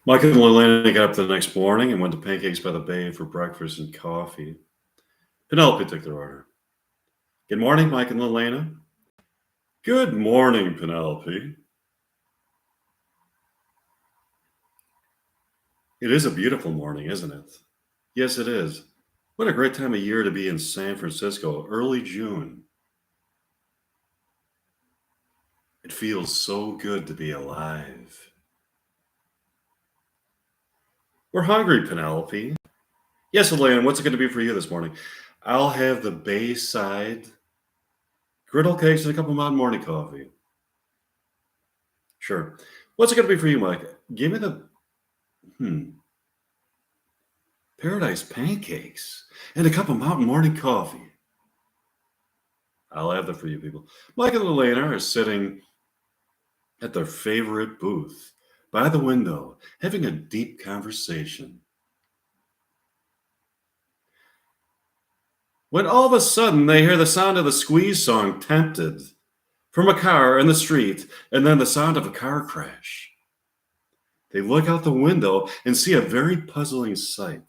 Mike and Lillian got up the next morning and went to Pancakes by the Bay for breakfast and coffee. Penelope took their order. Good morning, Mike and Lillian. Good morning, Penelope. It is a beautiful morning, isn't it? Yes, it is. What a great time of year to be in San Francisco, early June. It feels so good to be alive. We're hungry, Penelope. Yes, Lillian, what's it going to be for you this morning? I'll have the Bayside griddle cakes and a cup of Mountain morning coffee. Sure. What's it going to be for you, Mike? Give me the paradise pancakes and a cup of Mountain morning coffee. I'll have that for you people. Mike and Elena are sitting at their favorite booth by the window, having a deep conversation. When all of a sudden they hear the sound of the Squeeze song Tempted from a car in the street, and then the sound of a car crash. They look out the window and see a very puzzling sight.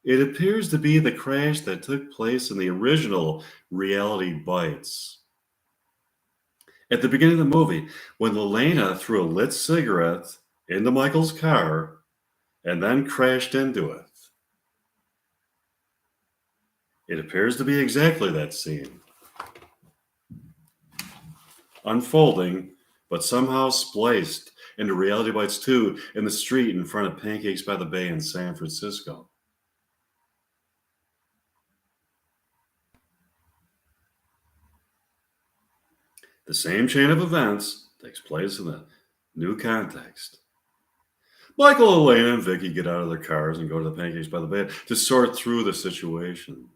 It appears to be the crash that took place in the original Reality Bites. At the beginning of the movie, when Lelena threw a lit cigarette into Michael's car and then crashed into it. It appears to be exactly that scene. Unfolding, but somehow spliced into Reality Bites 2 in the street in front of Pancakes by the Bay in San Francisco. The same chain of events takes place in a new context. Michael, Elena, and Vicky get out of their cars and go to the Pancakes by the Bay to sort through the situation.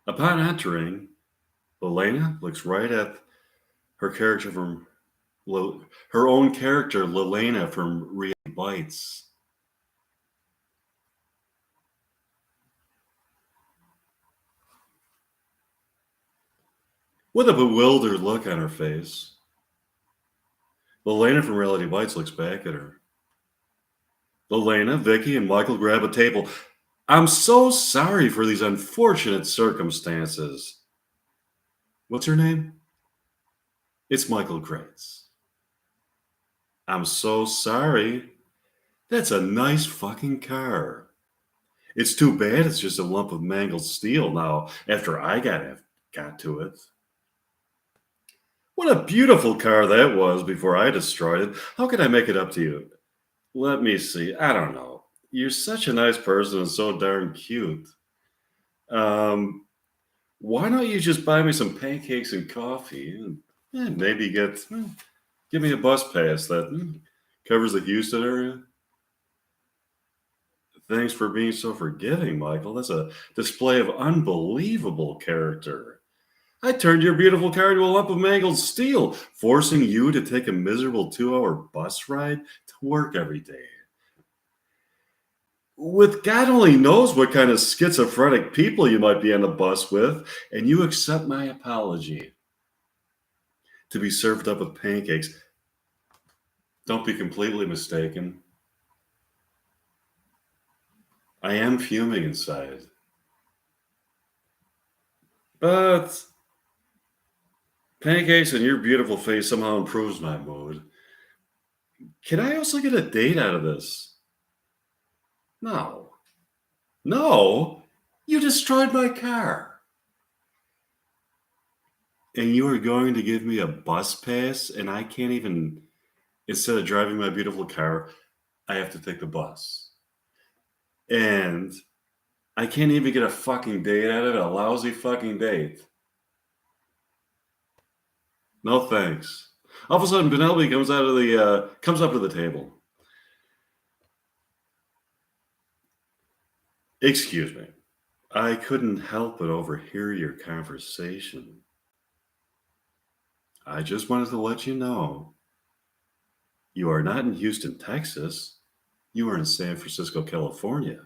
Upon entering, Elena looks right at her character from her own character, Lelena from Reality Bites. With a bewildered look on her face, Lelena from Reality Bites looks back at her. Lelena, Vicky, and Michael grab a table. I'm so sorry for these unfortunate circumstances. What's her name? It's Michael Grace. I'm so sorry. That's a nice fucking car. It's too bad it's just a lump of mangled steel now after I got to it. What a beautiful car that was before I destroyed it. How could I make it up to you? Let me see. I don't know. You're such a nice person and so darn cute. Why don't you just buy me some pancakes and coffee and maybe give me a bus pass that covers the Houston area? Thanks for being so forgiving, Michael. That's a display of unbelievable character. I turned your beautiful car into a lump of mangled steel, forcing you to take a miserable 2-hour bus ride to work every day. With God only knows what kind of schizophrenic people you might be on the bus with, and you accept my apology to be served up with pancakes. Don't be completely mistaken. I am fuming inside. But pancakes and your beautiful face somehow improves my mood. Can I also get a date out of this? No. No? You destroyed my car. And you are going to give me a bus pass, and I can't even, instead of driving my beautiful car, I have to take the bus. And I can't even get a fucking date out of it, a lousy fucking date. No thanks. All of a sudden, Penelope comes up to the table. Excuse me. I couldn't help but overhear your conversation. I just wanted to let you know you are not in Houston, Texas. You are in San Francisco, California.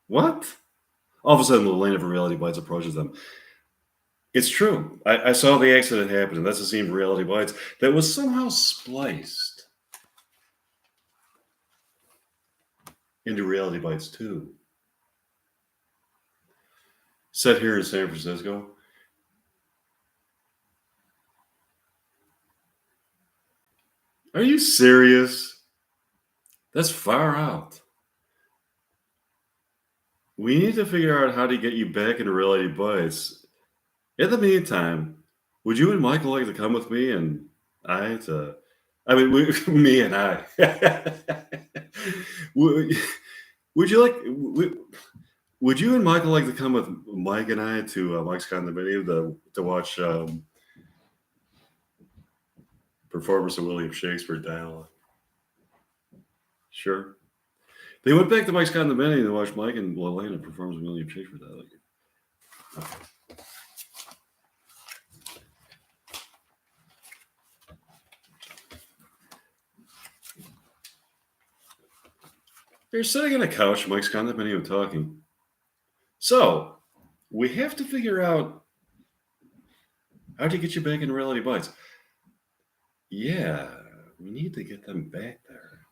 What? All of a sudden, Lelena from Reality Bites approaches them. It's true. I saw the accident happen, and that's the scene from Reality Bites that was somehow spliced into Reality Bites 2. Set here in San Francisco. Are you serious? That's far out. We need to figure out how to get you back into Reality Bites. In the meantime, would you and Michael like to come with me and I to I mean, me and I. would, would you like would you and Michael like to come with Mike and I to Mike's condominium to watch performance of William Shakespeare dialogue? Sure. They went back to Mike's condominium to watch Mike and Lelena perform William Shakespeare dialogue. They're sitting on a couch, Mike's condominium, talking. So we have to figure out how to get you back in Reality Bites. Yeah, we need to get them back there.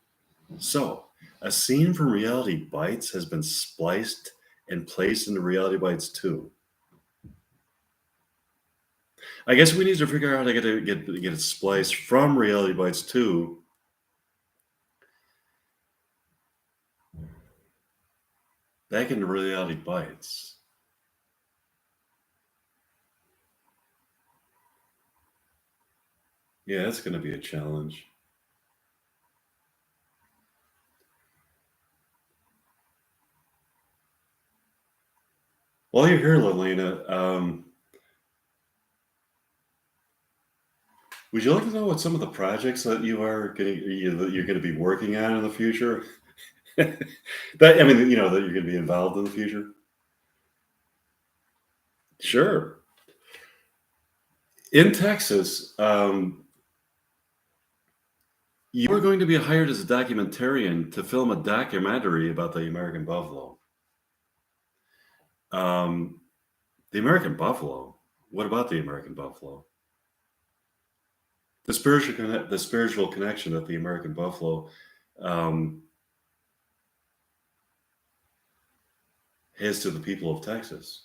So a scene from Reality Bites has been spliced and placed into Reality Bites 2. I guess we need to figure out how to get it spliced from Reality Bites 2 back into Reality Bites. Yeah, that's going to be a challenge. While you're here, Lelena, would you like to know what some of the projects that you're going to be working on in the future? That I mean, that you're going to be involved in the future. Sure. In Texas, you are going to be hired as a documentarian to film a documentary about the American buffalo. Um, the American buffalo. What about the American buffalo? The spiritual connection that the American buffalo um, has to the people of Texas.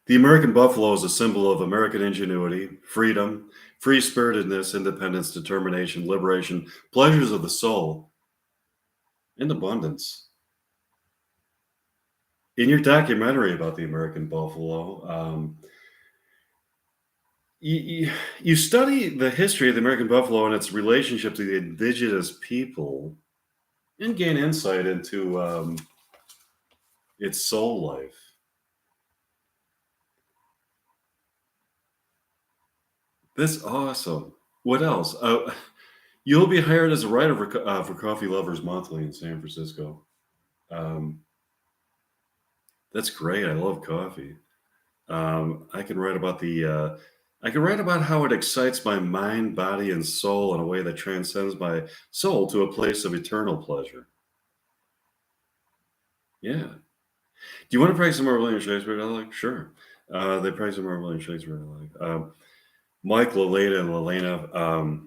The American buffalo is a symbol of American ingenuity, freedom, free spiritedness, independence, determination, liberation, pleasures of the soul, and abundance. In your documentary about the American buffalo, you study the history of the American buffalo and its relationship to the indigenous people and gain insight into its soul life. That's awesome. What else? You'll be hired as a writer for Coffee Lovers Monthly in San Francisco. Um, that's great. I love coffee. I can write about I can write about how it excites my mind, body, and soul in a way that transcends my soul to a place of eternal pleasure. Yeah. Do you want to practice some more William Shakespeare dialogue? Sure. They practice some more William Shakespeare dialogue. Mike, Lelena, and Lelena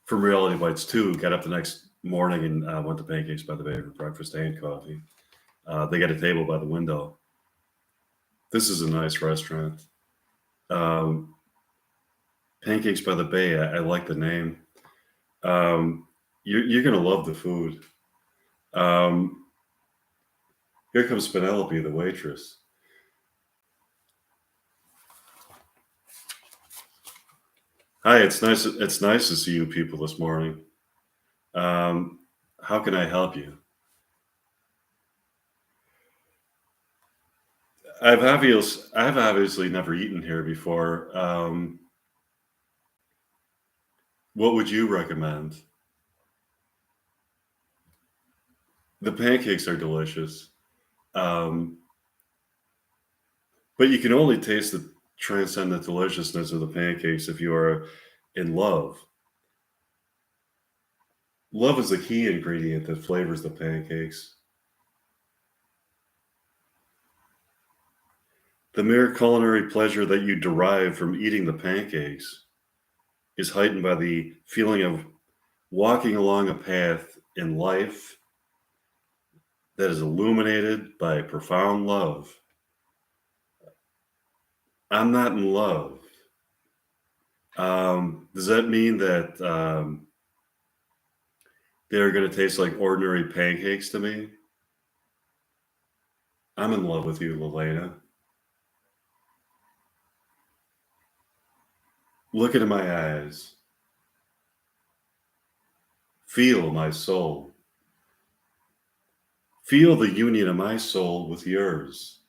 from Reality Bites 2 got up the next morning and went to Pancakes by the Bay for breakfast and coffee. They got a table by the window. This is a nice restaurant. Um, Pancakes by the Bay. I like the name. You're going to love the food. Um, Here comes Penelope, the waitress. Hi, it's nice. It's nice to see you people this morning. Um, how can I help you? I've obviously never eaten here before. What would you recommend? The pancakes are delicious, um, but you can only taste the transcendent deliciousness of the pancakes if you are in love. Love is the key ingredient that flavors the pancakes. The mere culinary pleasure that you derive from eating the pancakes is heightened by the feeling of walking along a path in life that is illuminated by profound love. I'm not in love. Does that mean that they're going to taste like ordinary pancakes to me? I'm in love with you, Lelena. Look into my eyes. Feel my soul. Feel the union of my soul with yours.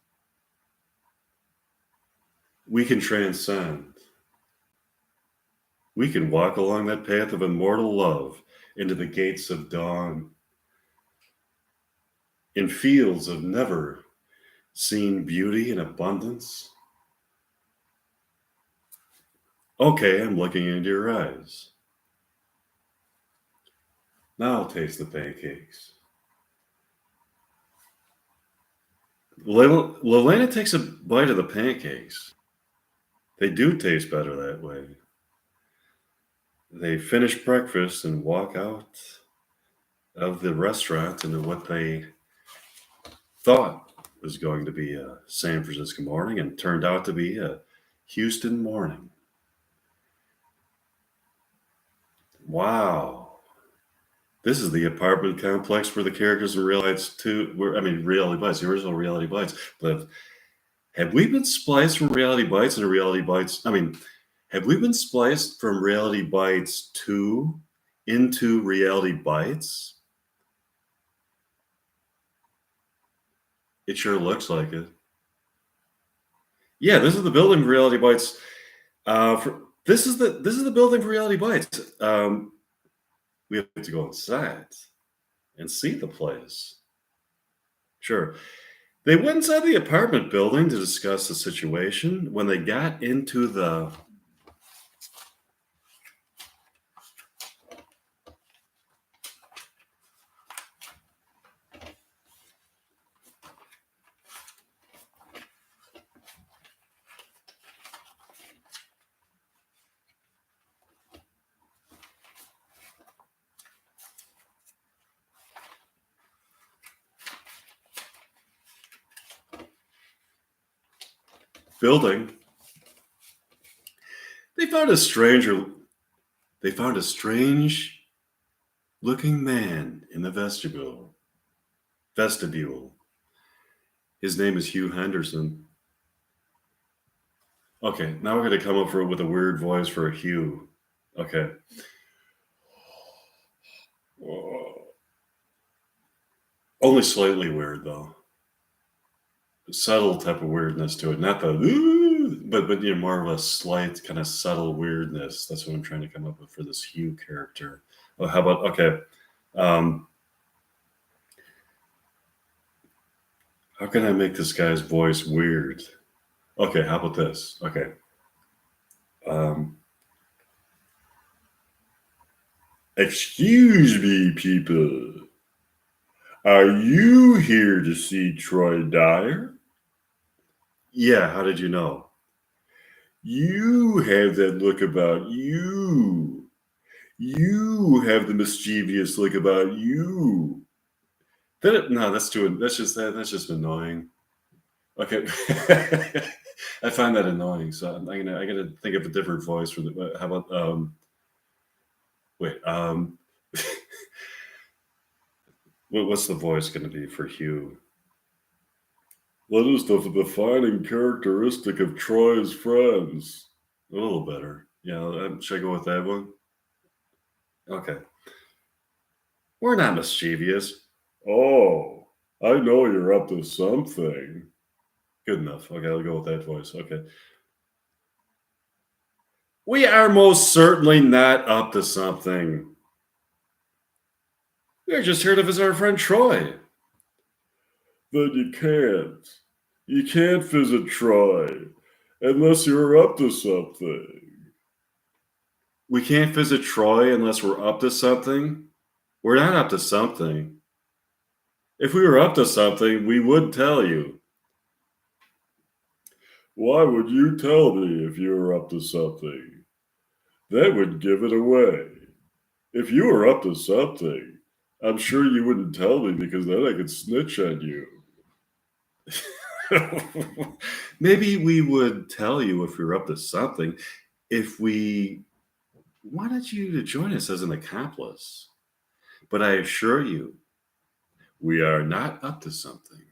We can transcend. We can walk along that path of immortal love into the gates of dawn, in fields of never seen beauty and abundance. Okay, I'm looking into your eyes. Now I'll taste the pancakes. Lelena takes a bite of the pancakes. They do taste better that way. They finish breakfast and walk out of the restaurant into what they thought was going to be a San Francisco morning and turned out to be a Houston morning. Wow. This is the apartment complex where the characters in Reality Bites, the original Reality Bites. But have we been spliced from Reality Bites into Reality Bites? Have we been spliced from Reality Bites 2 into Reality Bites? It sure looks like it. Yeah, this is the building for Reality Bites. This is the building for Reality Bites. We have to go inside and see the place. Sure. They went inside the apartment building to discuss the situation. When they got into the building, they found a strange looking man in the vestibule. His name is Hugh Henderson. Okay, now we're going to come up with a weird voice for a Hugh. Okay. Only slightly weird, though. Subtle type of weirdness to it. Not the, but more of a slight, kind of subtle weirdness. That's what I'm trying to come up with for this Hugh character. Oh, how about, okay. How can I make this guy's voice weird? Okay, how about this? Okay. Excuse me, people. Are you here to see Troy Dyer? Yeah, how did you know? You have that look about you. You have the mischievous look about you. That's just annoying. Okay. I find that annoying, so I gotta think of a different voice for the. How about what's the voice going to be for Hugh? What is the defining characteristic of Troy's friends? A little better. Yeah, should I go with that one? Okay. We're not mischievous. Oh, I know you're up to something. Good enough. Okay, I'll go with that voice. Okay. We are most certainly not up to something. We're just here to visit our friend Troy. Then you can't. You can't visit Troy unless you're up to something. We can't visit Troy unless we're up to something? We're not up to something. If we were up to something, we would tell you. Why would you tell me if you were up to something? That would give it away. If you were up to something, I'm sure you wouldn't tell me because then I could snitch on you. Maybe we would tell you if we were up to something if we wanted you to join us as an accomplice. But I assure you, we are not up to something.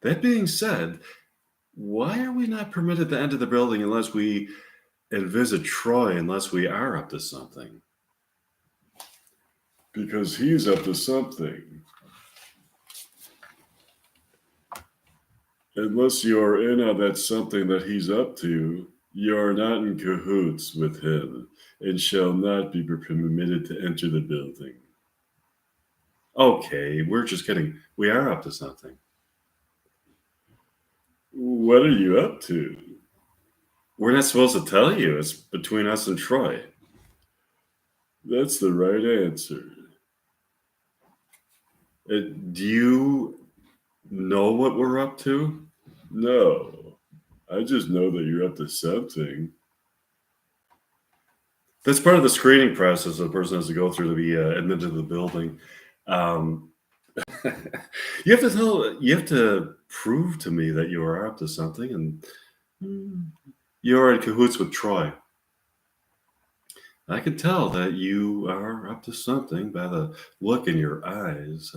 That being said, why are we not permitted to enter the building unless we and visit Troy unless we are up to something? Because he's up to something. Unless you're in on that something that he's up to, you are not in cahoots with him and shall not be permitted to enter the building. Okay, we're just kidding. We are up to something. What are you up to? We're not supposed to tell you. It's between us and Troy. That's the right answer. Do you know what we're up to? No. I just know that you're up to something. That's part of the screening process a person has to go through to be admitted to the building. Um, you have to prove to me that you are up to something, and you're in cahoots with Troy. I can tell that you are up to something by the look in your eyes.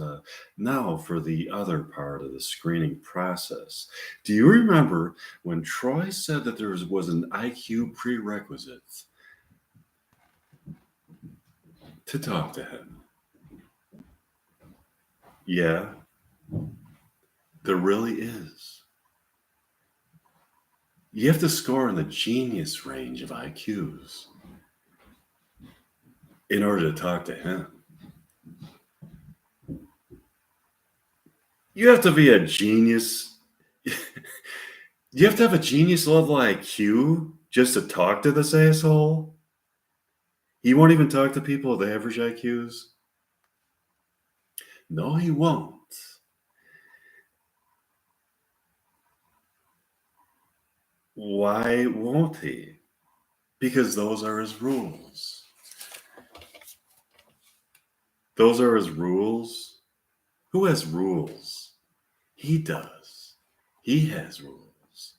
Now, for the other part of the screening process. Do you remember when Troy said that there was an IQ prerequisite to talk to him? Yeah, there really is. You have to score in the genius range of IQs in order to talk to him. You have to be a genius. You have to have a genius level IQ just to talk to this asshole? He won't even talk to people with average IQs? No, he won't. Why won't he? Because those are his rules. Those are his rules? Who has rules? He does. He has rules.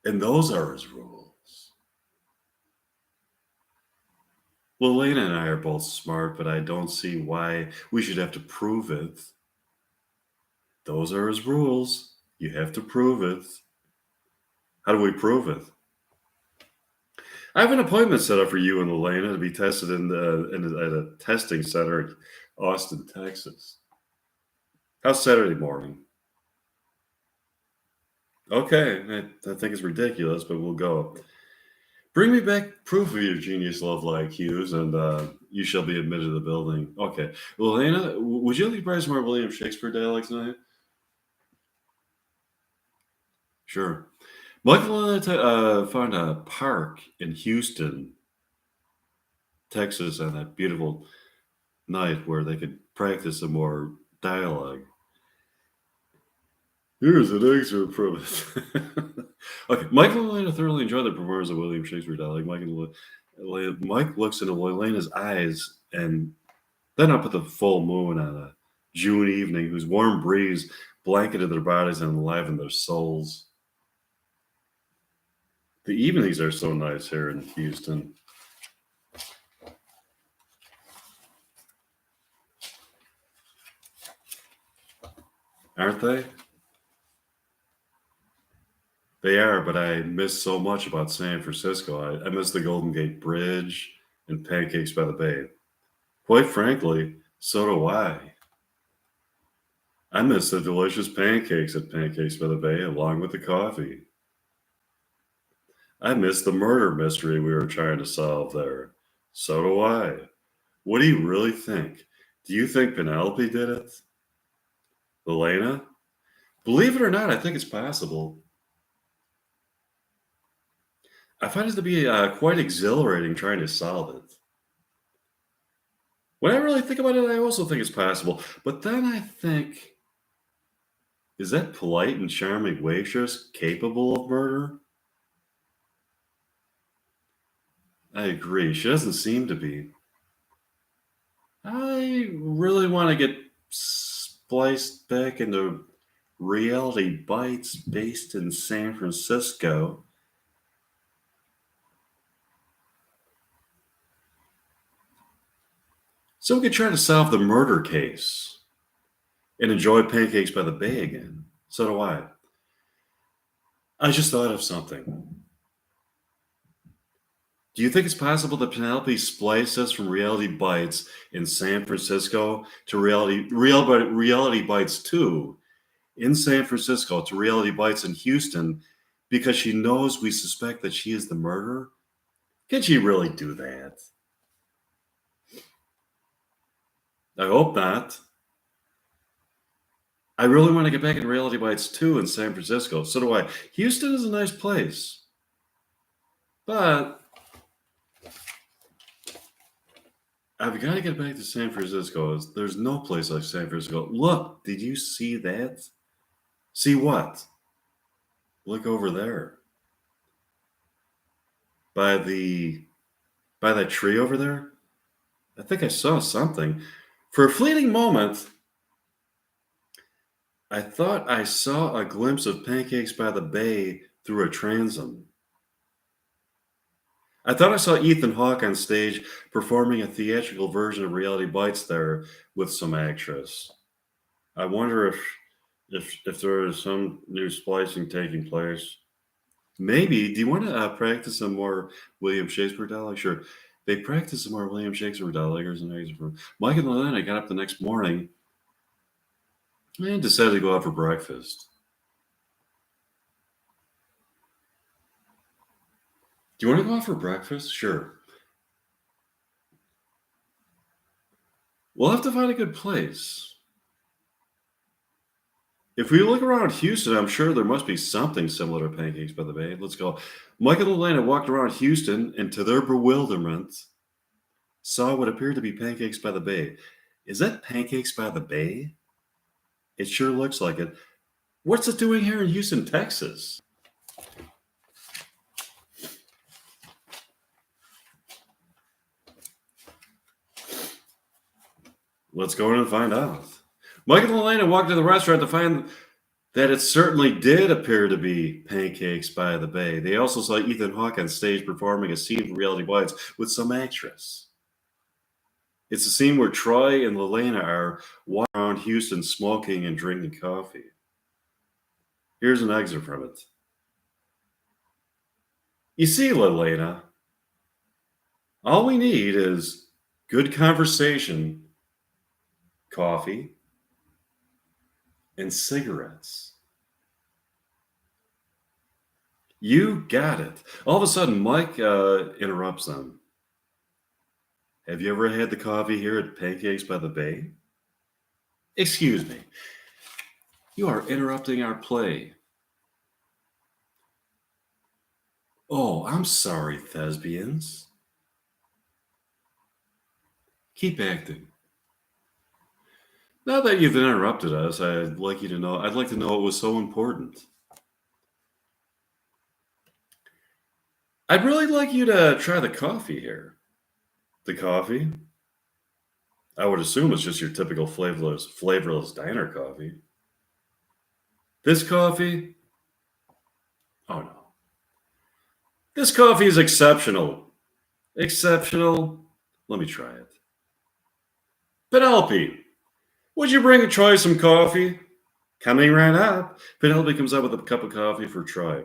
And those are his rules. Well, Lena and I are both smart, but I don't see why we should have to prove it. Those are his rules. You have to prove it. How do we prove it? I have an appointment set up for you and Elena to be tested at a testing center in Austin, Texas. How's Saturday morning? Okay, I think it's ridiculous, but we'll go. Bring me back proof of your genius level IQs, and you shall be admitted to the building. Okay. Well, Elena, would you like to buy some more William Shakespeare dialects tonight? Sure. Michael and I found a park in Houston, Texas, on that beautiful night where they could practice some more dialogue. Here's an excerpt from it. Okay, Michael and Elena thoroughly enjoyed the performance of William Shakespeare dialogue. Mike looks into Elena's eyes, and then up at the full moon on a June evening, whose warm breeze blanketed their bodies and enlivened their souls. The evenings are so nice here in Houston. Aren't they? They are, but I miss so much about San Francisco. I miss the Golden Gate Bridge and Pancakes by the Bay. Quite frankly, so do I. I miss the delicious pancakes at Pancakes by the Bay along with the coffee. I miss the murder mystery we were trying to solve there. So do I. What do you really think? Do you think Penelope did it? Elena? Believe it or not, I think it's possible. I find it to be quite exhilarating trying to solve it. When I really think about it, I also think it's possible. But then I think, is that polite and charming waitress capable of murder? I agree. She doesn't seem to be. I really want to get spliced back into Reality Bites based in San Francisco. So we could try to solve the murder case and enjoy Pancakes by the Bay again. So do I. I just thought of something. Do you think it's possible that Penelope spliced us from Reality Bites in San Francisco to Reality Bites 2 in San Francisco to Reality Bites in Houston because she knows we suspect that she is the murderer? Can she really do that? I hope not. I really want to get back in Reality Bites 2 in San Francisco. So do I. Houston is a nice place. But I've got to get back to San Francisco. There's no place like San Francisco. Look, did you see that? See what? Look over there. By that tree over there? I think I saw something. For a fleeting moment, I thought I saw a glimpse of Pancakes by the Bay through a transom. I thought I saw Ethan Hawke on stage performing a theatrical version of Reality Bites there with some actress. I wonder if there is some new splicing taking place. Maybe. Do you want to practice some more William Shakespeare dialogue? Sure. They practiced some more William Shakespeare dialogues and Mike and Lynn. I got up the next morning and decided to go out for breakfast. Do you want to go out for breakfast? Sure. We'll have to find a good place. If we look around Houston, I'm sure there must be something similar to Pancakes by the Bay. Let's go. Mike and Elena walked around Houston and, to their bewilderment, saw what appeared to be Pancakes by the Bay. Is that Pancakes by the Bay? It sure looks like it. What's it doing here in Houston, Texas? Let's go in and find out. Mike and Elena walked to the restaurant to find that it certainly did appear to be Pancakes by the Bay. They also saw Ethan Hawke on stage performing a scene from Reality Bites with some actress. It's a scene where Troy and Lelena are walking around Houston smoking and drinking coffee. Here's an excerpt from it. You see, Lelena, all we need is good conversation, coffee, and cigarettes. You got it. All of a sudden, Mike interrupts them. Have you ever had the coffee here at Pancakes by the Bay? Excuse me. You are interrupting our play. Oh, I'm sorry, thespians. Keep acting. Now that you've interrupted us, I'd like to know it was so important. I'd really like you to try the coffee here. The coffee? I would assume it's just your typical flavorless diner coffee. This coffee? Oh no. This coffee is exceptional. Exceptional? Let me try it. Penelope, would you bring Troy some coffee? Coming right up. Penelope comes up with a cup of coffee for Troy.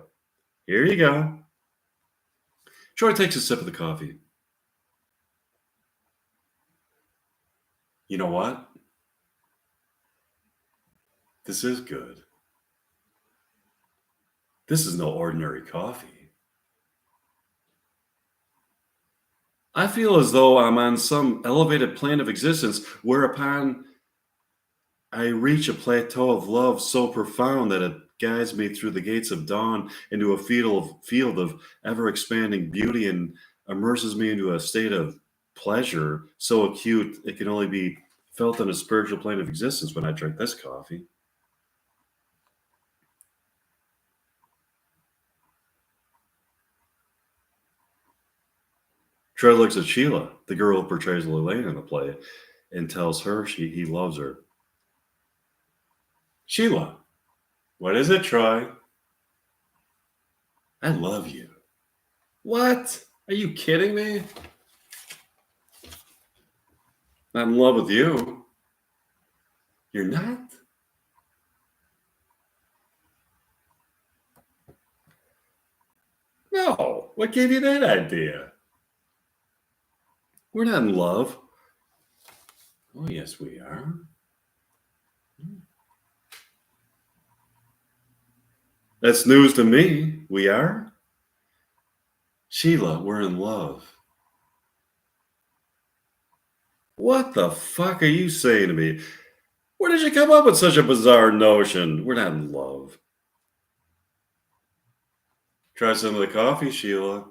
Here you go. Troy takes a sip of the coffee. You know what? This is good. This is no ordinary coffee. I feel as though I'm on some elevated plane of existence whereupon I reach a plateau of love so profound that it guides me through the gates of dawn into a field of ever expanding beauty and immerses me into a state of pleasure so acute it can only be felt on a spiritual plane of existence when I drink this coffee. Tread looks at Sheila, the girl who portrays Lelaine in the play, and tells her he loves her. Sheila, what is it, Troy? I love you. What? Are you kidding me? Not in love with you. You're not? No. What gave you that idea? We're not in love. Oh, yes, we are. That's news to me. We are? Sheila, we're in love. What the fuck are you saying to me? Where did you come up with such a bizarre notion? We're not in love. Try some of the coffee, Sheila,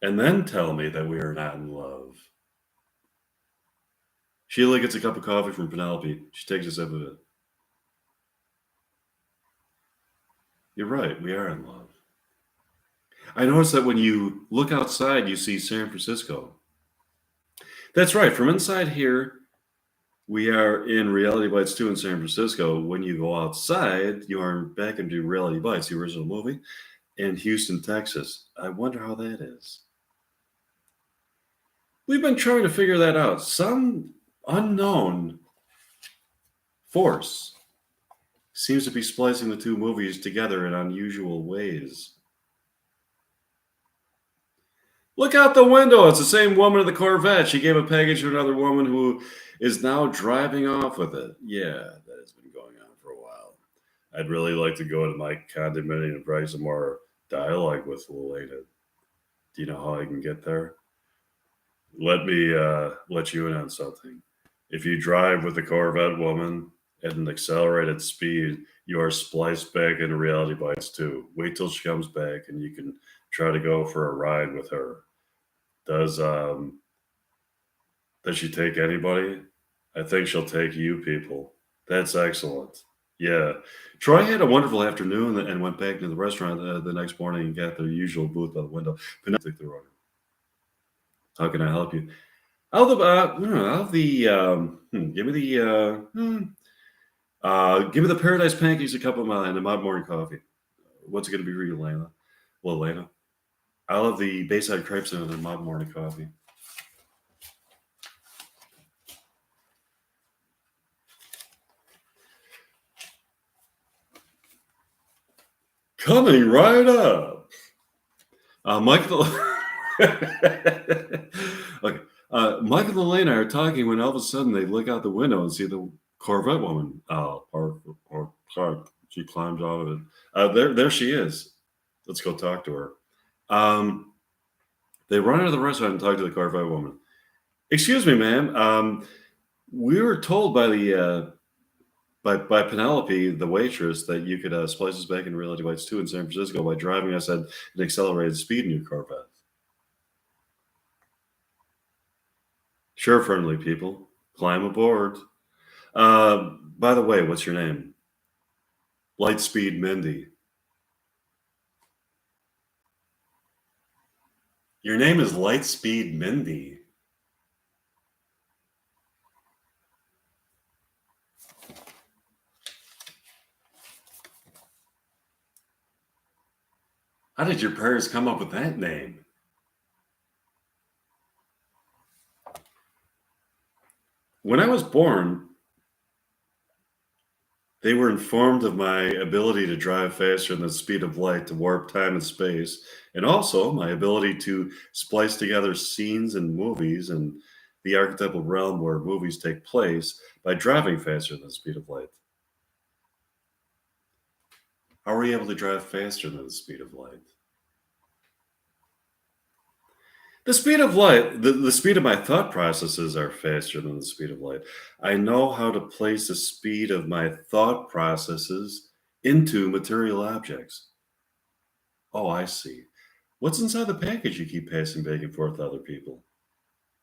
and then tell me that we are not in love. Sheila gets a cup of coffee from Penelope. She takes a sip of it. You're right, we are in love. I noticed that when you look outside, you see San Francisco. That's right, from inside here, we are in Reality Bites 2 in San Francisco. When you go outside, you are back into Reality Bites, the original movie, in Houston, Texas. I wonder how that is. We've been trying to figure that out. Some unknown force seems to be splicing the two movies together in unusual ways. Look out the window. It's the same woman in the Corvette. She gave a package to another woman who is now driving off with it. Yeah, that has been going on for a while. I'd really like to go to my condominium and write some more dialogue with Lelena. Do you know how I can get there? Let me let you in on something. If you drive with the Corvette woman at an accelerated speed, you are spliced back into Reality Bites 2. Wait till she comes back and you can try to go for a ride with her. Does she take anybody? I think she'll take you people. That's excellent. Yeah. Troy had a wonderful afternoon and went back to the restaurant the next morning and got their usual booth by the window. Penelope took their order. How can I help you? Give me the Paradise Pancakes, a cup of mine, and a Mod Morning Coffee. What's it going to be for you, Lana? Well, Lana, I'll have the Bayside Crepes and a Mod Morning Coffee. Coming right up. Michael. Okay. Mike and Elena are talking when all of a sudden they look out the window and see the Corvette woman. She climbs out of it. There she is. Let's go talk to her. They run into the restaurant and talk to the Corvette woman. Excuse me, ma'am. We were told by the by Penelope, the waitress, that you could splice us back in Reality Bites 2 in San Francisco by driving us at an accelerated speed in your Corvette. Sure, friendly people. Climb aboard. By the way, what's your name? Lightspeed Mindy. Your name is Lightspeed Mindy. How did your parents come up with that name? When I was born, they were informed of my ability to drive faster than the speed of light to warp time and space, and also my ability to splice together scenes in movies and the archetypal realm where movies take place by driving faster than the speed of light. How are we able to drive faster than the speed of light? The speed of light, the speed of my thought processes are faster than the speed of light. I know how to place the speed of my thought processes into material objects. Oh, I see. What's inside the package you keep passing back and forth to other people?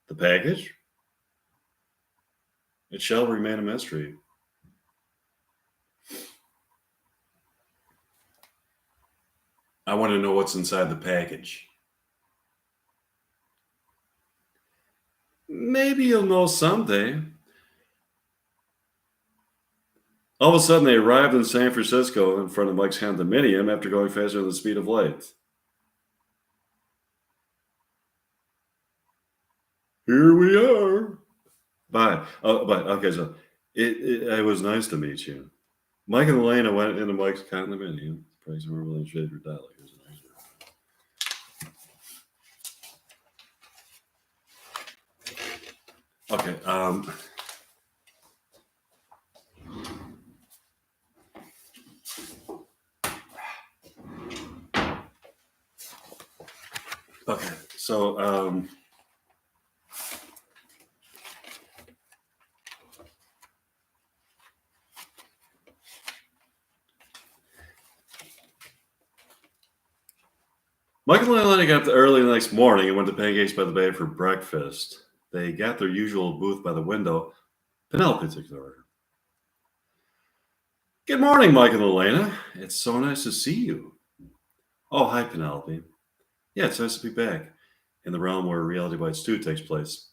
The package? It shall remain a mystery. I want to know what's inside the package. Maybe you'll know someday. All of a sudden, they arrived in San Francisco in front of Mike's condominium after going faster than the speed of light. Here we are. Bye. Oh, but okay, so it was nice to meet you. Mike and Elena went into Mike's condominium. Price more than shade your dollar. Here's a nice one. Okay. Okay. So Michael and Elena got up early the next morning and went to Pancakes by the Bay for breakfast. They got their usual booth by the window. Penelope took the order. Good morning, Mike and Elena. It's so nice to see you. Oh, hi, Penelope. Yeah, it's nice to be back in the realm where Reality Bites 2 takes place.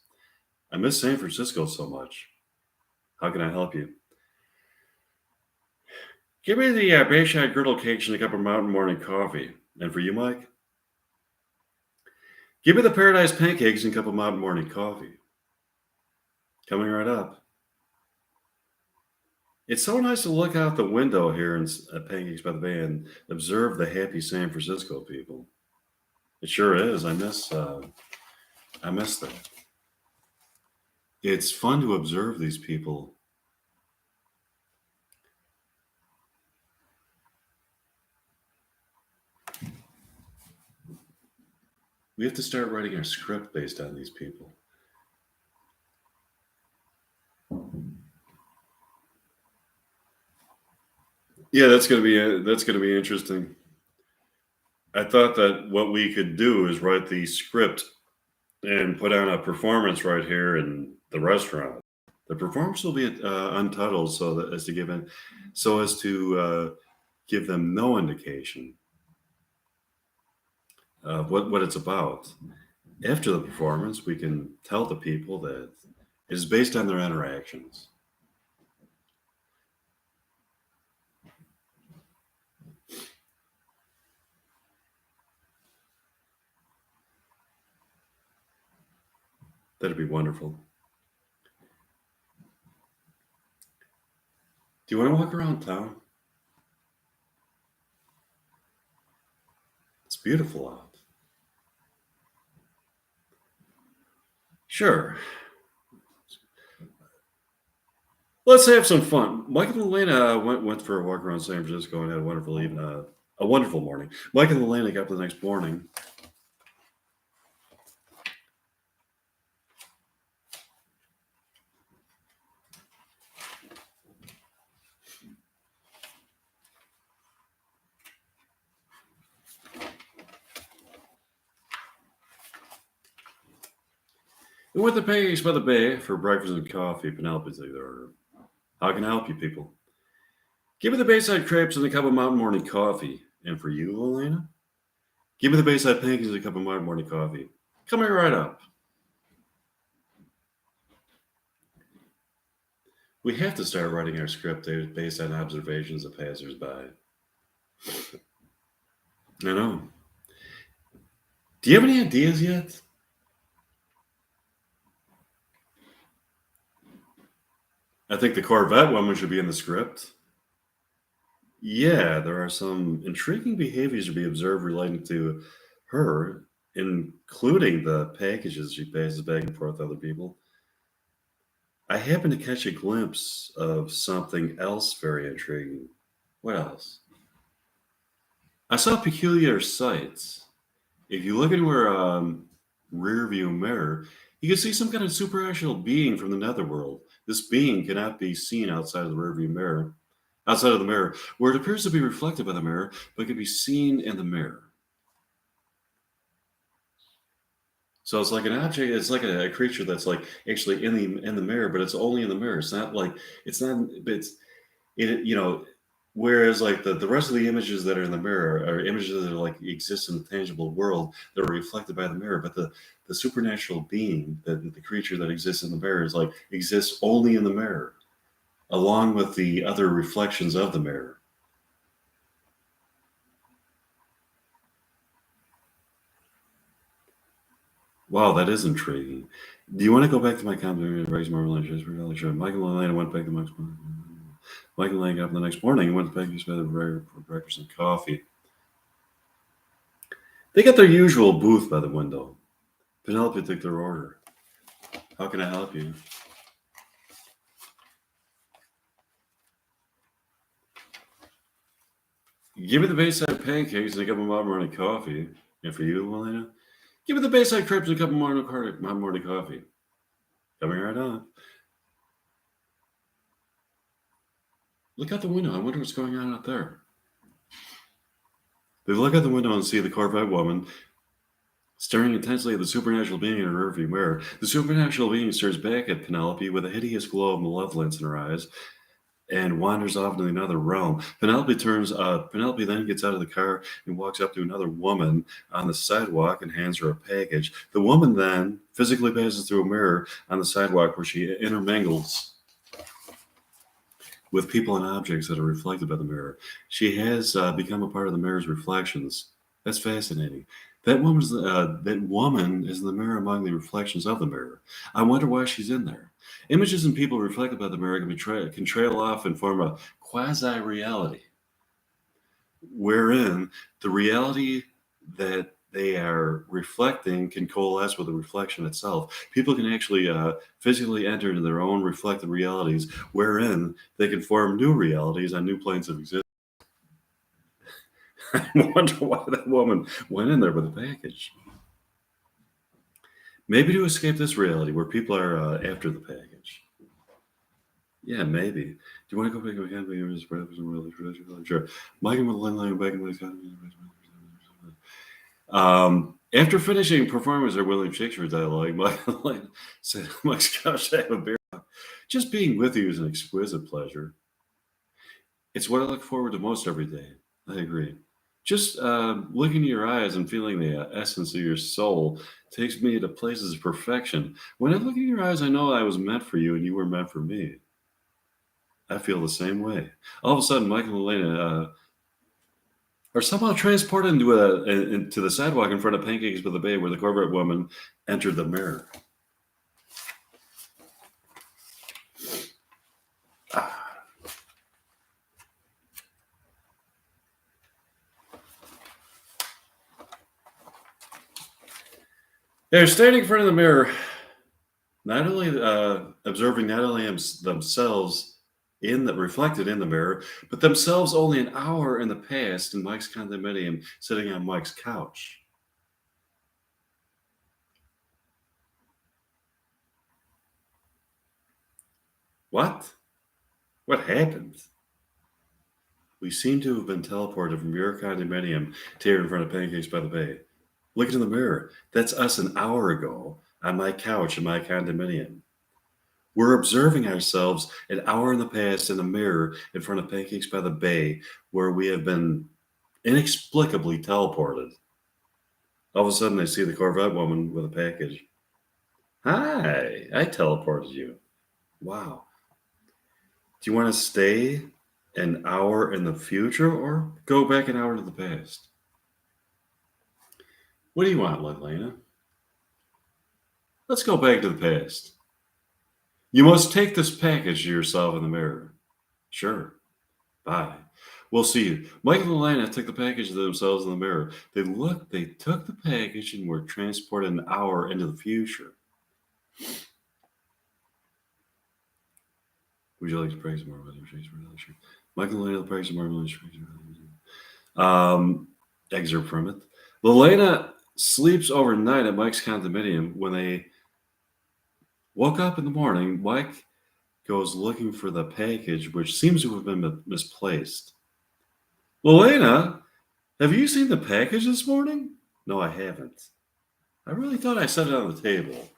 I miss San Francisco so much. How can I help you? Give me the Bayside Griddle Cakes and a cup of Mountain Morning Coffee. And for you, Mike? Give me the Paradise Pancakes and a cup of Mountain Morning Coffee. Coming right up. It's so nice to look out the window here in Pancakes by the Bay and observe the happy San Francisco people. It sure is. I miss that. It's fun to observe these people. We have to start writing our script based on these people. Yeah, that's gonna be interesting. I thought that what we could do is write the script and put on a performance right here in the restaurant. The performance will be untitled, so as to give them no indication of what it's about. After the performance, we can tell the people that it is based on their interactions. That'd be wonderful. Do you want to walk around town? It's beautiful out. Sure. Let's have some fun. Mike and Elena went for a walk around San Francisco and had a wonderful morning. Mike and Elena got up the next morning. We went to Pancakes by the Bay for breakfast and coffee. Penelope took the order. How can I help you people? Give me the Bayside crepes and a cup of Mountain Morning Coffee. And for you, Elena? Give me the Bayside pancakes and a cup of Mountain Morning Coffee. Coming right up. We have to start writing our script based on observations of passersby. I know. Do you have any ideas yet? I think the Corvette woman should be in the script. Yeah, there are some intriguing behaviors to be observed relating to her, including the packages she passes back and forth to other people. I happened to catch a glimpse of something else very intriguing. What else? I saw peculiar sights. If you look into her rear view mirror, you can see some kind of supernatural being from the netherworld. This being cannot be seen outside of the rear view mirror, outside of the mirror, where it appears to be reflected by the mirror, but can be seen in the mirror. So it's like an object. It's like a creature that's like actually in the mirror, but it's only in the mirror. It's not like it's not. It's it. Whereas like the rest of the images that are in the mirror are images that are like exist in the tangible world that are reflected by the mirror. But the supernatural being, the creature that exists in the mirror, is like exists only in the mirror, along with the other reflections of the mirror. Wow, that is intriguing. Do you want to go back to my comment? Raise Marvel and Shakespeare? Really sure. Michael and Elena went back the next morning. Michael and Elena got up the next morning and went back to bed for breakfast and coffee. They got their usual booth by the window. Penelope took their order. How can I help you? Give me the Bayside pancakes and a cup of morning coffee. And for you, Elena, give me the Bayside crepes and a cup of morning coffee. Coming right up. Look out the window. I wonder what's going on out there. They look out the window and see the Corvette woman staring intensely at the supernatural being in her rearview mirror. The supernatural being stares back at Penelope with a hideous glow of malevolence in her eyes and wanders off into another realm. Penelope then gets out of the car and walks up to another woman on the sidewalk and hands her a package. The woman then physically passes through a mirror on the sidewalk where she intermingles with people and objects that are reflected by the mirror. She has become a part of the mirror's reflections. That's fascinating. That woman is in the mirror among the reflections of the mirror. I wonder why she's in there. Images and people reflected by the mirror can trail off and form a quasi-reality, wherein the reality that they are reflecting can coalesce with the reflection itself. People can actually physically enter into their own reflected realities, wherein they can form new realities on new planes of existence. I wonder why that woman went in there with a package. Maybe to escape this reality where people are after the package. Yeah, maybe. Do you want to go back again? Sure. Mike and Lynn back after finishing performance of William Shakespeare dialogue, Michael said, "My gosh, I have a beer. Just being with you is an exquisite pleasure. It's what I look forward to most every day." I agree. Just looking in your eyes and feeling the essence of your soul takes me to places of perfection. When I look in your eyes, I know I was meant for you and you were meant for me. I feel the same way. All of a sudden, Michael and Elena are somehow transported into the sidewalk in front of Pancakes by the Bay where the Corvette woman entered the mirror. They're standing in front of the mirror, not only observing not only themselves reflected in the mirror, but themselves only an hour in the past in Mike's condominium, sitting on Mike's couch. What? What happened? We seem to have been teleported from your condominium to here in front of Pancakes by the Bay. Look into the mirror. That's us an hour ago on my couch in my condominium. We're observing ourselves an hour in the past in a mirror in front of Pancakes by the Bay, where we have been inexplicably teleported. All of a sudden, they see the Corvette woman with a package. Hi, I teleported you. Wow. Do you want to stay an hour in the future or go back an hour to the past? What do you want, Lena? Let's go back to the past. You must take this package to yourself in the mirror. Sure. Bye. We'll see you. Michael and Lena took the package to themselves in the mirror. They took the package and were transported an hour into the future. Would you like to praise more about your Shakespeare? Michael and Lena praise more about Shakespeare. Excerpt from it. Lena sleeps overnight at Mike's condominium. When they woke up in the morning, Mike goes looking for the package, which seems to have been misplaced. Lena, have you seen the package this morning? No, I haven't. I really thought I set it on the table.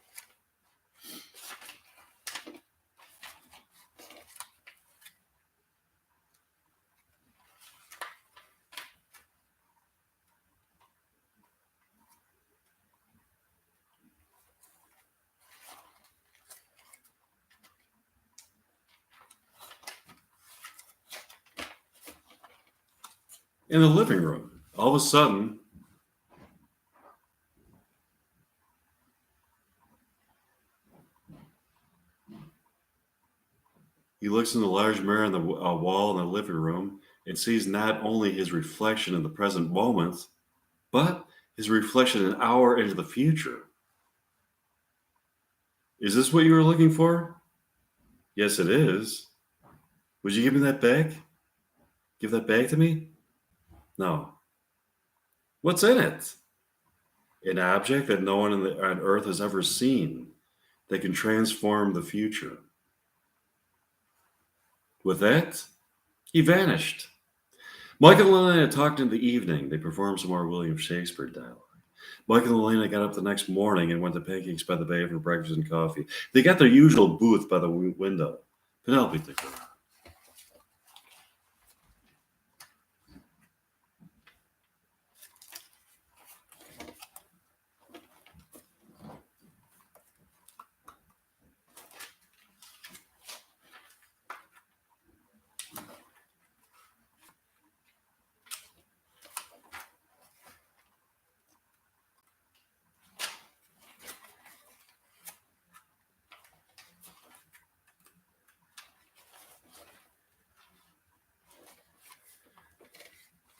In the living room, all of a sudden, he looks in the large mirror on the wall in the living room and sees not only his reflection in the present moment, but his reflection an hour into the future. Is this what you were looking for? Yes, it is. Would you give me that back? Give that back to me? No. What's in it? An object that no one on Earth has ever seen that can transform the future. With that, he vanished. Michael and Elena talked in the evening. They performed some more William Shakespeare dialogue. Michael and Elena got up the next morning and went to Pancakes by the Bay for breakfast and coffee. They got their usual booth by the window. Penelope took her.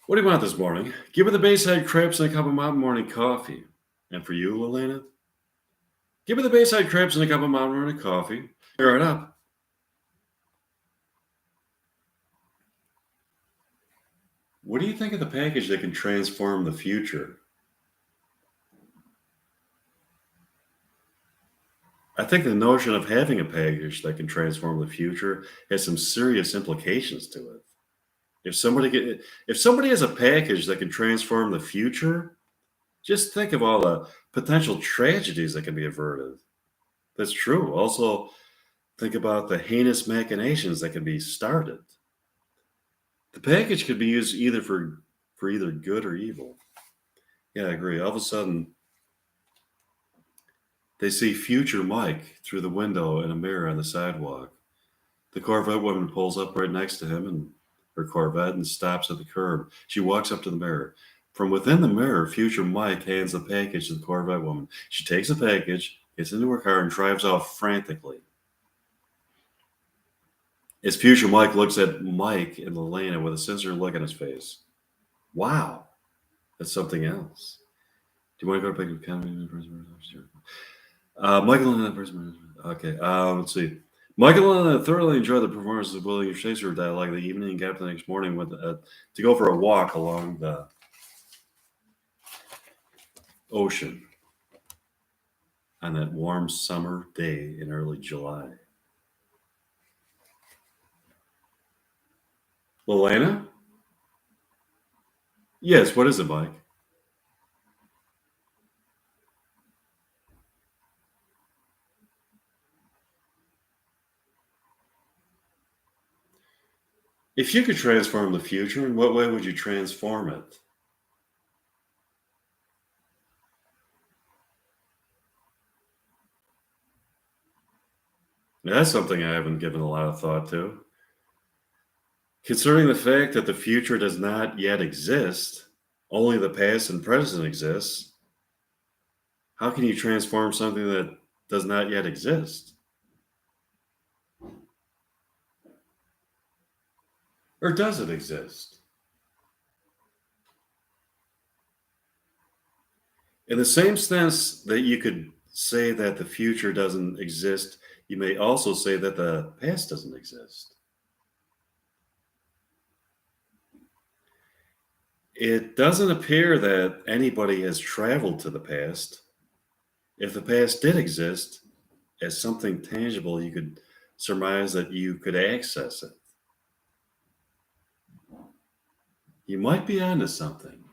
What do you want this morning? Give me the Bayside crepes and a cup of mountain morning coffee. And for you, Elena? Give me the Bayside crepes and a cup of mountain morning coffee. Hurry it up. What do you think of the package that can transform the future? I think the notion of having a package that can transform the future has some serious implications to it. If somebody has a package that can transform the future, just think of all the potential tragedies that can be averted. That's true. Also, think about the heinous machinations that can be started. The package could be used either for either good or evil. Yeah, I agree. All of a sudden, they see future Mike through the window in a mirror on the sidewalk. The Corvette woman pulls up right next to him and her Corvette and stops at the curb. She walks up to the mirror. From within the mirror, future Mike hands the package to the Corvette woman. She takes the package, gets into her car, and drives off frantically. As future Mike looks at Mike and Elena with a sincere look on his face. Wow, that's something else. Do you want to go to pick up Kevin? Michael and okay. Let's see. Michael and I thoroughly enjoyed the performance of William Shakespeare dialogue the evening and got up the next morning to go for a walk along the ocean on that warm summer day in early July. Lelana? Yes, what is it, Mike? If you could transform the future, in what way would you transform it? That's something I haven't given a lot of thought to. Concerning the fact that the future does not yet exist, only the past and present exists, how can you transform something that does not yet exist? Or does it exist? In the same sense that you could say that the future doesn't exist, you may also say that the past doesn't exist. It doesn't appear that anybody has traveled to the past. If the past did exist as something tangible, you could surmise that you could access it. You might be onto something.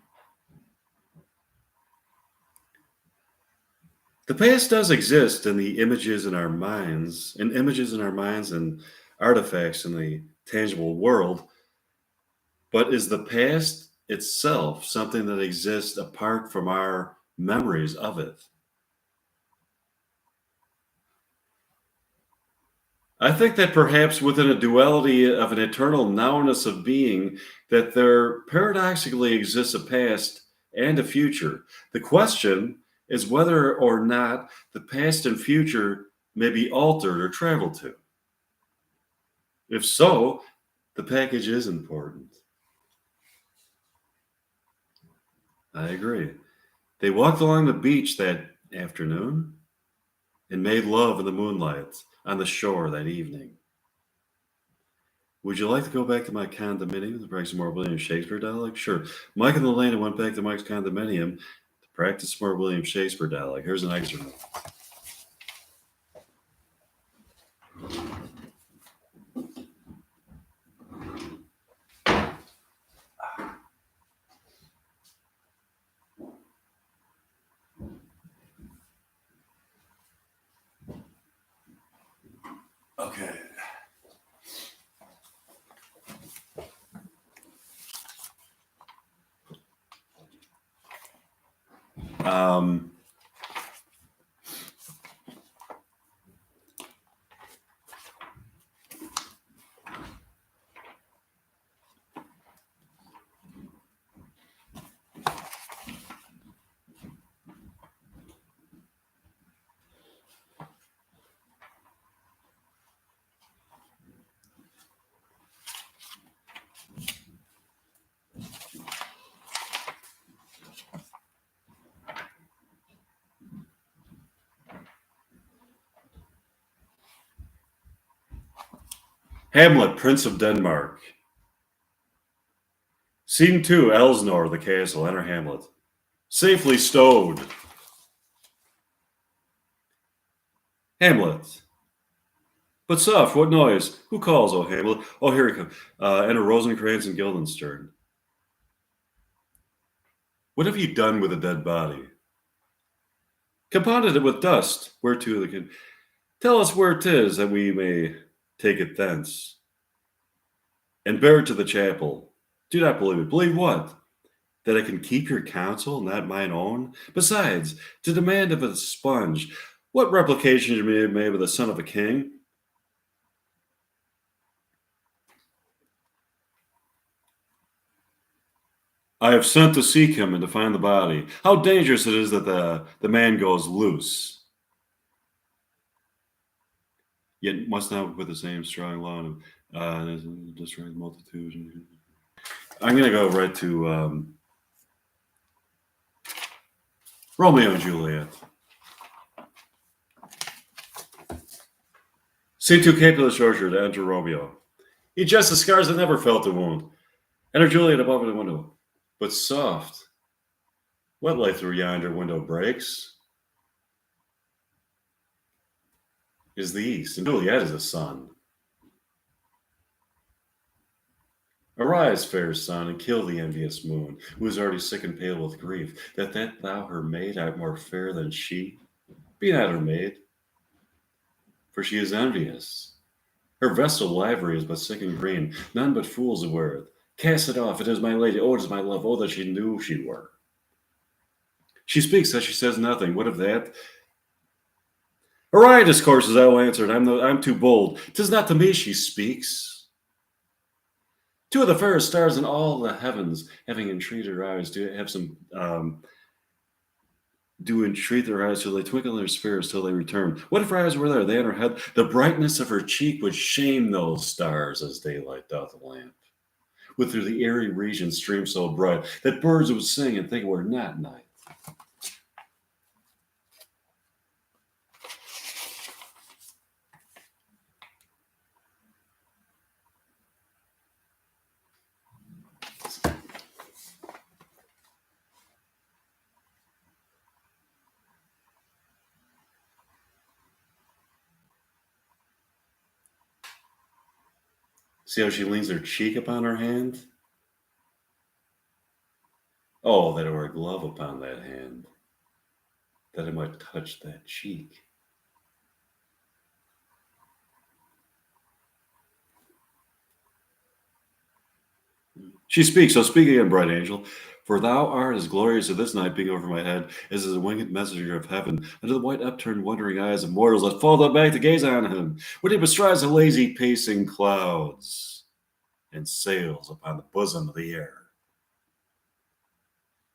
The past does exist in the images in our minds, in images in our minds and artifacts in the tangible world, but is the past itself something that exists apart from our memories of it? I think that perhaps within a duality of an eternal nowness of being, that there paradoxically exists a past and a future. The question is whether or not the past and future may be altered or traveled to. If so, the package is important. I agree. They walked along the beach that afternoon and made love in the moonlight on the shore that evening. Would you like to go back to my condominium to practice more William Shakespeare dialogue? Sure. Mike and Elena went back to Mike's condominium to practice more William Shakespeare dialogue. Here's an excerpt. Okay. Um, Hamlet, Prince of Denmark. Scene 2, Elsnore, the castle. Enter Hamlet. Safely stowed. Hamlet. But soft, what noise? Who calls, oh Hamlet? Oh, here he comes. Enter Rosencrantz and Guildenstern. What have you done with a dead body? Compounded it with dust, whereto the king. Tell us where 'tis, that we may take it thence, and bear it to the chapel. Do not believe it. Believe what? That I can keep your counsel, not mine own? Besides, to demand of a sponge, what replication you may have made with the son of a king? I have sent to seek him and to find the body. How dangerous it is that the man goes loose. Yet must not with the same strong law and destroy the multitude. I'm going to go right to Romeo and Juliet. Scene 2, Capulet's orchard, to enter Romeo. He just the scars that never felt a wound. Enter Juliet above the window. But soft. What light through yonder window breaks is the east, and Juliet is the sun. Arise, fair sun, and kill the envious moon, who is already sick and pale with grief, that thou her maid art more fair than she. Be not her maid, for she is envious. Her vestal livery is but sick and green, none but fools wear it. Cast it off, it is my lady, oh, it is my love, oh, that she knew she were. She speaks as she says nothing, what of that? Arise, discourses, I will answer it, I'm too bold. 'Tis not to me she speaks. Two of the fairest stars in all the heavens, having entreated her eyes, do have some do entreat their eyes till they twinkle in their spheres till they return. What if her eyes were there? They in her head, the brightness of her cheek would shame those stars as daylight doth a lamp. Would through the airy region stream so bright that birds would sing and think it were not night. See how she leans her cheek upon her hand? Oh, that it were a glove upon that hand. that I might touch that cheek. She speaks, so speak again, bright angel, for thou art as glorious of this night being over my head as is a winged messenger of heaven, under the white upturned wondering eyes of mortals that fall down back to gaze on him, when he bestrides the lazy pacing clouds and sails upon the bosom of the air.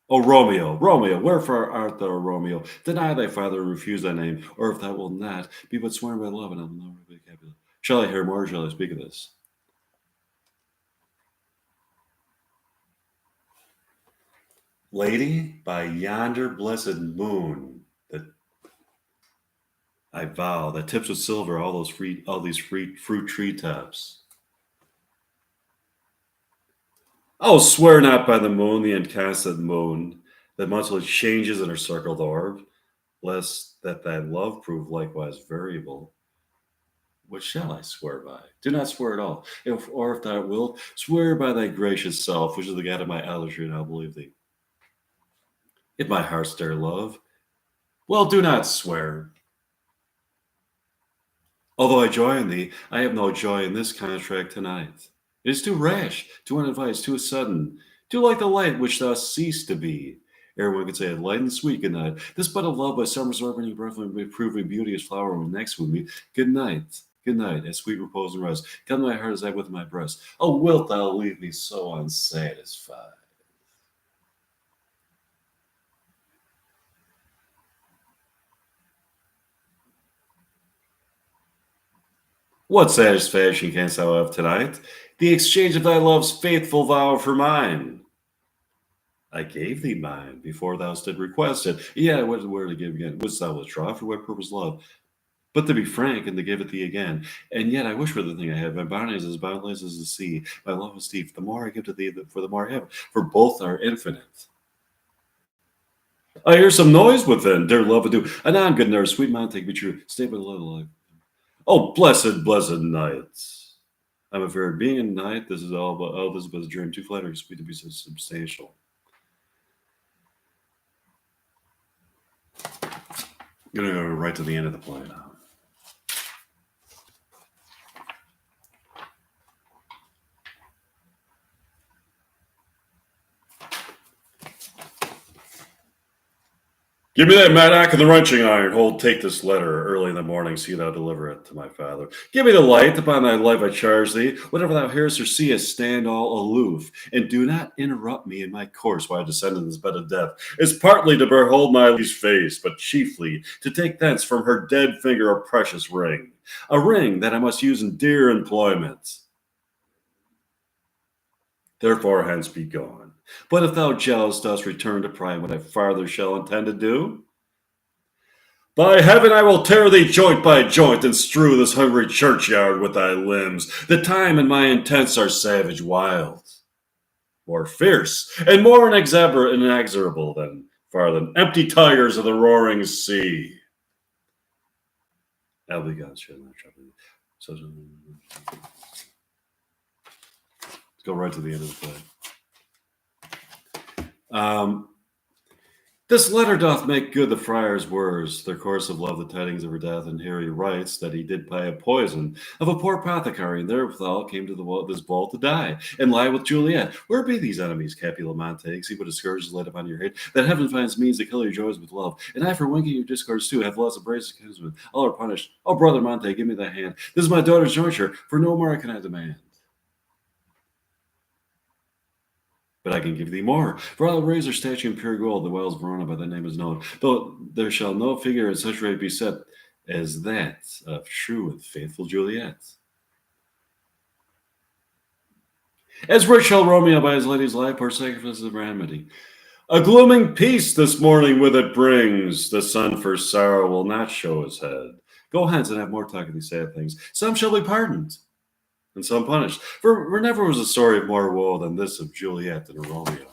O Romeo, Romeo, wherefore art thou, Romeo? Deny thy father and refuse thy name, or if thou wilt not, be but sworn by love, and I will never be capable. Shall I hear more, or shall I speak of this? Lady, by yonder blessed moon that I vow that tips with silver all these fruit treetops. Oh, swear not by the moon, the inconstant moon, that monthly changes in her circled orb, lest that thy love prove likewise variable. What shall I swear by? Do not swear at all. If thou wilt, swear by thy gracious self, which is the God of my eldership, and I'll believe thee. If my heart dare love, well, do not swear. Although I joy in thee, I have no joy in this contract tonight. It is too rash, too unadvised, too sudden, too like the light which thou ceased to be. Ere one could say, light and sweet, good night. This bud of love by summer's opening breath may prove a beauteous flower when next with me. Good night, as sweet repose and rest. Come my heart as I with my breast. Oh, wilt thou leave me so unsatisfied? What satisfaction canst thou have tonight? The exchange of thy love's faithful vow for mine. I gave thee mine before thou didst request it. Yeah, what word to give again? Wouldst thou withdraw? For what purpose love? But to be frank and to give it thee again. And yet I wish for the thing I have. My bounty is as boundless as the sea. My love is deep. The more I give to thee, for the more I have. For both are infinite. I hear some noise within. Dear love, adieu. Anon, good nurse. Sweet man, take me true. Stay by the light. Oh, blessed, blessed night. I'm afraid being a night, this is all but this is but a dream, too flattering, sweet to be so substantial. I'm gonna go right to the end of the play now. Give me that mattock and the wrenching iron. Hold, take this letter. Early in the morning, see thou deliver it to my father. Give me the light. Upon thy life I charge thee. Whatever thou hearest or seest, stand all aloof. And do not interrupt me in my course while I descend in this bed of death. It's partly to behold my lady's face, but chiefly to take thence from her dead finger a precious ring. A ring that I must use in dear employment. Therefore hence be gone. But if thou jealous dost return to pry what I farther shall intend to do, by heaven I will tear thee joint by joint and strew this hungry churchyard with thy limbs. The time and my intents are savage wild, more fierce and more inexorable than empty tigers of the roaring sea. I'll be gone, let's go right to the end of the play. This letter doth make good the friar's words, their course of love, the tidings of her death, and here he writes that he did buy a poison of a poor apothecary, and therewithal came to this vault to die, and lie with Juliet. Where be these enemies, Capulemonte? See what a scourge is laid upon your head, that heaven finds means to kill your joys with love, and I for winking your discords too have lost a brace of kinsmen, all are punished. Oh, brother Monte, give me thy hand. This is my daughter's jointure, for no more can I demand. But I can give thee more, for I'll raise her statue in pure gold, the wells of Verona by thy name is known, though there shall no figure at such rate be set as that of true and faithful Juliet. As rich shall Romeo by his lady's life pour sacrifices of remedy. A glooming peace this morning with it brings, the sun for sorrow will not show his head. Go hence and have more talk of these sad things. Some shall be pardoned, and some punished. For never was a story of more woe than this of Juliet and Romeo.